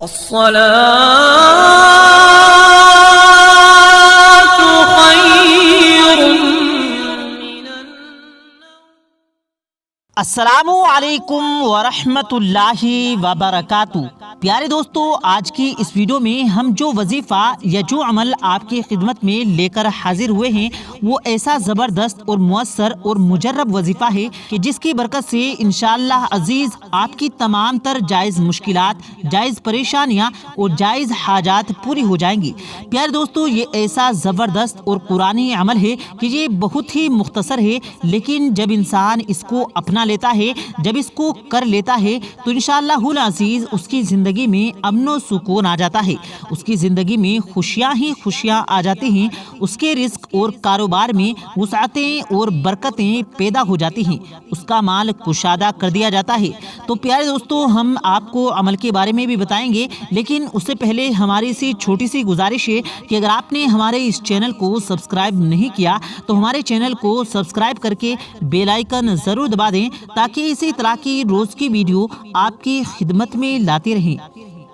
الصلاة خير من السلام علیکم ورحمۃ اللہ وبرکاتہ۔ پیارے دوستو، آج کی اس ویڈیو میں ہم جو وظیفہ یا جو عمل آپ کی خدمت میں لے کر حاضر ہوئے ہیں وہ ایسا زبردست اور مؤثر اور مجرب وظیفہ ہے کہ جس کی برکت سے انشاءاللہ عزیز آپ کی تمام تر جائز مشکلات، جائز پریشانیاں اور جائز حاجات پوری ہو جائیں گی۔ پیارے دوستو، یہ ایسا زبردست اور قرآنی عمل ہے کہ یہ بہت ہی مختصر ہے، لیکن جب انسان اس کو اپنا لیتا ہے، جب اس کو کر لیتا ہے تو انشاءاللہ العزیز اس کی زندگی میں امن و سکون آ جاتا ہے، اس کی زندگی میں خوشیاں ہی خوشیاں آ جاتی ہیں، اس کے رزق اور کاروبار میں وسعتیں اور برکتیں پیدا ہو جاتی ہیں، اس کا مال کشادہ کر دیا جاتا ہے۔ تو پیارے دوستو، ہم آپ کو عمل کے بارے میں بھی بتائیں گے، لیکن اس سے پہلے ہماری سی چھوٹی سی گزارش ہے کہ اگر آپ نے ہمارے اس چینل کو سبسکرائب نہیں کیا تو ہمارے چینل کو سبسکرائب کر کے بیل آئیکن ضرور دبا دیں تاکہ اسی طرح کی روز کی ویڈیو آپ کی خدمت میں لاتے رہیں۔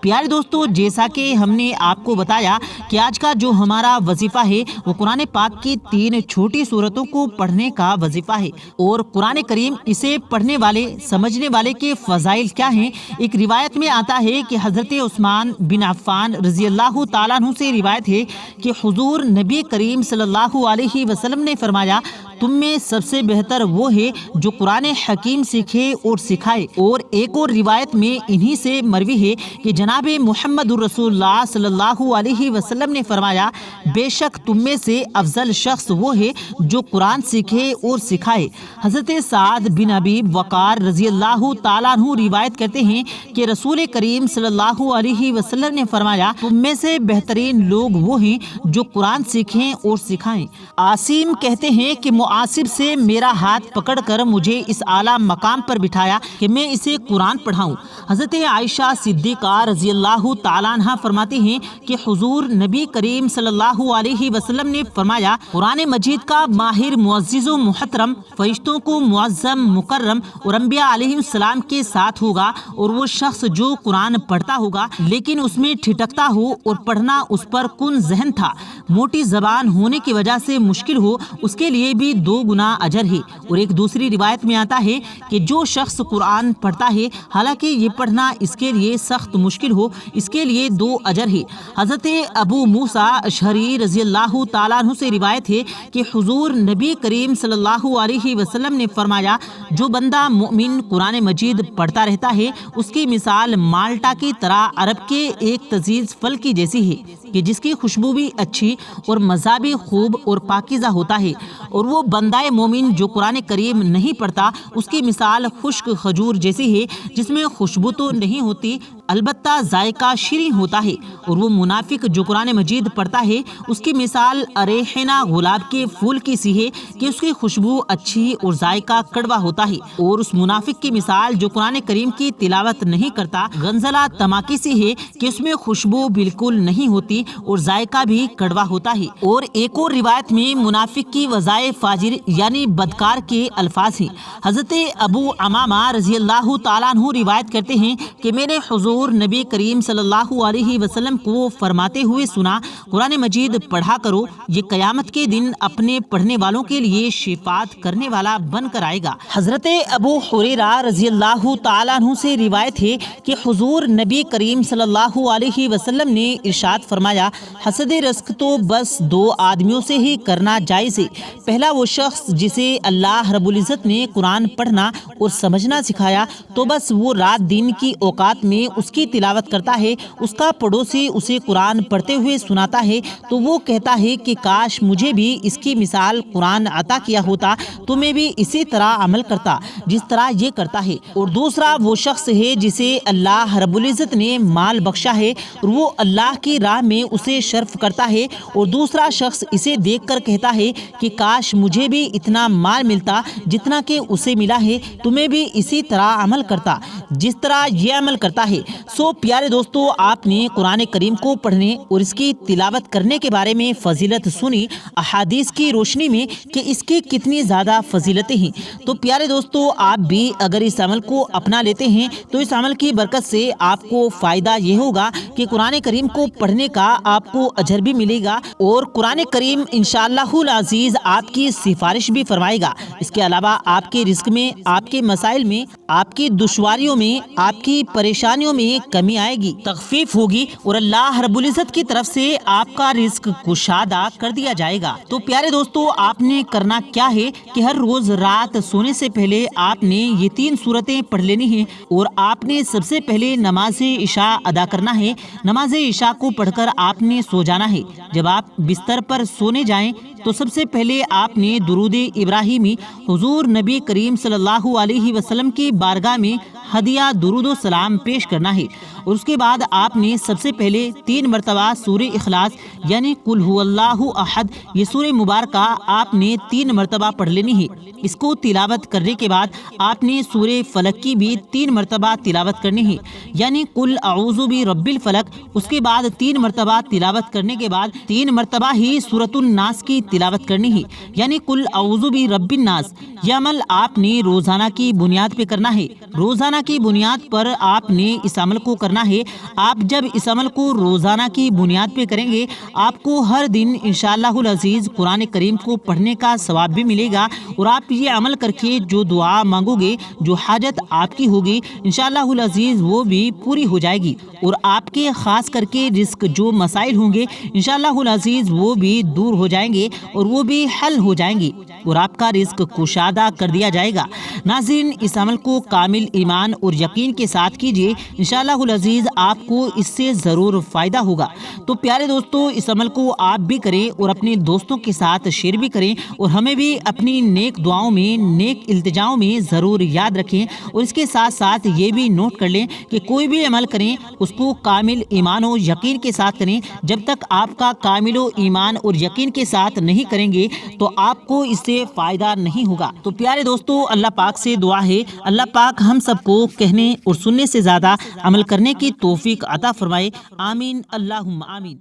پیارے دوستو، جیسا کہ ہم نے آپ کو بتایا کہ آج کا جو ہمارا وظیفہ ہے وہ قرآن پاک کی 3 چھوٹی سورتوں کو پڑھنے کا وظیفہ ہے، اور قرآن کریم اسے پڑھنے والے سمجھنے والے کے فضائل کیا ہیں۔ ایک روایت میں آتا ہے کہ حضرت عثمان بن عفان رضی اللہ تعالیٰ عنہ سے روایت ہے کہ حضور نبی کریم صلی اللہ علیہ وسلم نے فرمایا، تم میں سب سے بہتر وہ ہے جو قرآن حکیم سیکھے اور سکھائے۔ اور ایک اور روایت میں انہی سے مروی ہے کہ جناب محمد رسول اللہ صلی اللہ علیہ وسلم نے فرمایا، بے شک تم میں سے افضل شخص وہ ہے جو قرآن سیکھے اور سکھائے۔ حضرت سعد بن ابی وقار رضی اللہ تعالیٰ عنہ روایت کرتے ہیں کہ رسول کریم صلی اللہ علیہ وسلم نے فرمایا، تم میں سے بہترین لوگ وہ ہیں جو قرآن سیکھیں اور سکھائیں۔ عاصم کہتے ہیں کہ معاصب سے میرا ہاتھ پکڑ کر مجھے اس اعلیٰ مقام پر بٹھایا کہ میں اسے قرآن پڑھاؤں۔ حضرت عائشہ صدیقہ رضی اللہ تعالیٰ عنہ فرماتی ہیں کہ حضور نبی کریم صلی اللہ علیہ وسلم نے فرمایا، قرآن مجید کا ماہر معزز و محترم فرشتوں کو معظم مکرم اور انبیاء علیہ السلام کے ساتھ ہوگا، اور وہ شخص جو قرآن پڑھتا ہوگا لیکن اس میں ٹھٹکتا ہو اور پڑھنا اس پر کن ذہن تھا، موٹی زبان ہونے کی وجہ سے مشکل ہو، اس کے لیے بھی 2 گنا اجر ہے۔ اور ایک دوسری روایت میں آتا ہے کہ جو شخص قرآن پڑھتا ہے حالانکہ یہ پڑھنا اس کے لیے سخت مشکل ہو، اس کے لیے 2 اجر ہے۔ حضرت ابو موسیٰ اشعری رضی اللہ تعالیٰ عنہ سے روایت ہے کہ حضور نبی کریم صلی اللہ علیہ وسلم نے فرمایا، جو بندہ مؤمن قرآن مجید پڑھتا رہتا ہے اس کی مثال مالٹا کی طرح عرب کے ایک لذیذ پھل کی جیسی ہے کہ جس کی خوشبو بھی اچھی اور مزہ بھی خوب اور پاکیزہ ہوتا ہے، اور وہ بندہ مومن جو قرآن کریم نہیں پڑھتا اس کی مثال خشک کھجور جیسی ہے جس میں خوشبو تو نہیں ہوتی البتہ ذائقہ شیریں ہوتا ہے، اور وہ منافق جو قرآن مجید پڑھتا ہے اس کی مثال ریحانہ گلاب کے پھول کی سی ہے کہ اس کی خوشبو اچھی اور ذائقہ کڑوا ہوتا ہے، اور اس منافق کی مثال جو قرآن کریم کی تلاوت نہیں کرتا گنزلہ تماکی سی ہے کہ اس میں خوشبو بالکل نہیں ہوتی اور ذائقہ بھی کڑوا ہوتا ہے۔ اور ایک اور روایت میں منافق کی وظائف فاجر یعنی بدکار کے الفاظ ہیں۔ حضرت ابو امامہ رضی اللہ تعالیٰ عنہ روایت کرتے ہیں کہ میں نے حضور نبی کریم صلی اللہ علیہ وسلم کو فرماتے ہوئے سنا، قرآن مجید پڑھا کرو، یہ قیامت کے دن اپنے پڑھنے والوں کے لیے شفاعت کرنے والا بن کر آئے گا۔ حضرت ابو ہریرہ رضی اللہ تعالیٰ عنہ سے روایت ہے کہ حضور نبی کریم صلی اللہ علیہ وسلم نے ارشاد فرمایا، حسد رزق تو بس 2 آدمیوں سے ہی کرنا جائز ہے، پہلا وہ شخص جسے اللہ رب العزت نے قرآن پڑھنا اور سمجھنا سکھایا تو بس وہ رات دن کی اوقات میں اس کی تلاوت کرتا ہے، اس کا پڑوسی اسے قرآن پڑھتے ہوئے سناتا ہے تو وہ کہتا ہے کہ کاش مجھے بھی اس کی مثال قرآن عطا کیا ہوتا تو میں بھی اسی طرح عمل کرتا جس طرح یہ کرتا ہے۔ اور دوسرا وہ شخص ہے جسے اللہ رب العزت نے مال بخشا ہے اور وہ اللہ کی راہ میں اسے صرف کرتا ہے، اور دوسرا شخص اسے دیکھ کر کہتا ہے کہ کاش مجھے بھی اتنا مال ملتا جتنا کہ اسے ملا ہے تو میں بھی اسی طرح عمل کرتا جس طرح یہ عمل کرتا ہے۔ سو پیارے دوستو، آپ نے قرآن کریم کو پڑھنے اور اس کی تلاوت کرنے کے بارے میں فضیلت سنی احادیث کی روشنی میں کہ اس کی کتنی زیادہ فضیلتیں ہیں۔ تو پیارے دوستو، آپ بھی اگر اس عمل کو اپنا لیتے ہیں تو اس عمل کی برکت سے آپ کو فائدہ یہ ہوگا کہ قرآن کریم کو پڑھنے کا آپ کو اجر بھی ملے گا اور قرآن کریم انشاءاللہ العزیز آپ کی سفارش بھی فرمائے گا۔ اس کے علاوہ آپ کے رزق میں، آپ کے مسائل میں، آپ کی دشواریوں میں، آپ کی پریشانیوں میں کمی آئے گی، تخفیف ہوگی اور اللہ رب العزت کی طرف سے آپ کا رزق کشادہ کر دیا جائے گا۔ تو پیارے دوستو، آپ نے کرنا کیا ہے کہ ہر روز رات سونے سے پہلے آپ نے یہ 3 سورتیں پڑھ لینی ہیں اور آپ نے سب سے پہلے نماز عشاء ادا کرنا ہے۔ نماز عشاء کو پڑھ کر آپ نے سو جانا ہے۔ جب آپ بستر پر سونے جائیں تو سب سے پہلے آپ نے درود ابراہیمی حضور نبی کریم صلی اللہ علیہ وسلم کی بارگاہ میں ہدیہ درود و سلام پیش کرنا ہے اور اس کے بعد آپ نے سب سے پہلے 3 مرتبہ سورہ اخلاص یعنی قل هو اللہ احد یہ سورہ مبارکہ آپ نے 3 مرتبہ پڑھ لینی ہے۔ اس کو تلاوت کرنے کے بعد آپ نے سورہ فلق کی بھی 3 مرتبہ تلاوت کرنی ہے یعنی قل اعوذ برب الفلق۔ اس کے بعد 3 مرتبہ تلاوت کرنے کے بعد 3 مرتبہ ہی سورۃ الناس کی تلاوت کرنی ہے یعنی قل اعوذ برب الناس۔ یہ عمل آپ نے روزانہ کی بنیاد پہ کرنا ہے۔ روزانہ کی بنیاد پر آپ نے اس عمل کو کرنا ہے۔ آپ جب اس عمل کو روزانہ کی بنیاد پہ کریں گے آپ کو ہر دن انشاءاللہ العزیز قرآن کریم کو پڑھنے کا ثواب بھی ملے گا اور آپ یہ عمل کر کے جو دعا مانگو گے، جو حاجت آپ کی ہوگی انشاءاللہ العزیز وہ بھی پوری ہو جائے گی اور آپ کے خاص کر کے رزق جو مسائل ہوں گے انشاءاللہ العزیز وہ بھی دور ہو جائیں گے اور وہ بھی حل ہو جائیں گے اور آپ کا رزق کشادہ کر دیا جائے گا۔ ناظرین، اس عمل کو کامل ایمان اور یقین کے ساتھ کیجیے، انشاءاللہ العزیز آپ کو اس سے ضرور فائدہ ہوگا۔ تو پیارے دوستو، اس عمل کو آپ بھی کریں اور اپنے دوستوں کے ساتھ شیئر بھی کریں اور ہمیں بھی اپنی نیک دعاؤں میں، نیک التجاؤں میں ضرور یاد رکھیں اور اس کے ساتھ ساتھ یہ بھی نوٹ کر لیں کہ کوئی بھی عمل کریں اس کو کامل ایمان و یقین کے ساتھ کریں۔ جب تک آپ کا کامل و ایمان اور یقین کے ساتھ نہیں کریں گے تو آپ کو اس سے فائدہ نہیں ہوگا۔ تو پیارے دوستو، اللہ پاک سے دعا ہے اللہ پاک ہم سب کو کہنے اور سننے سے زیادہ عمل کرنے کی توفیق عطا فرمائے۔ آمین، اللہم آمین۔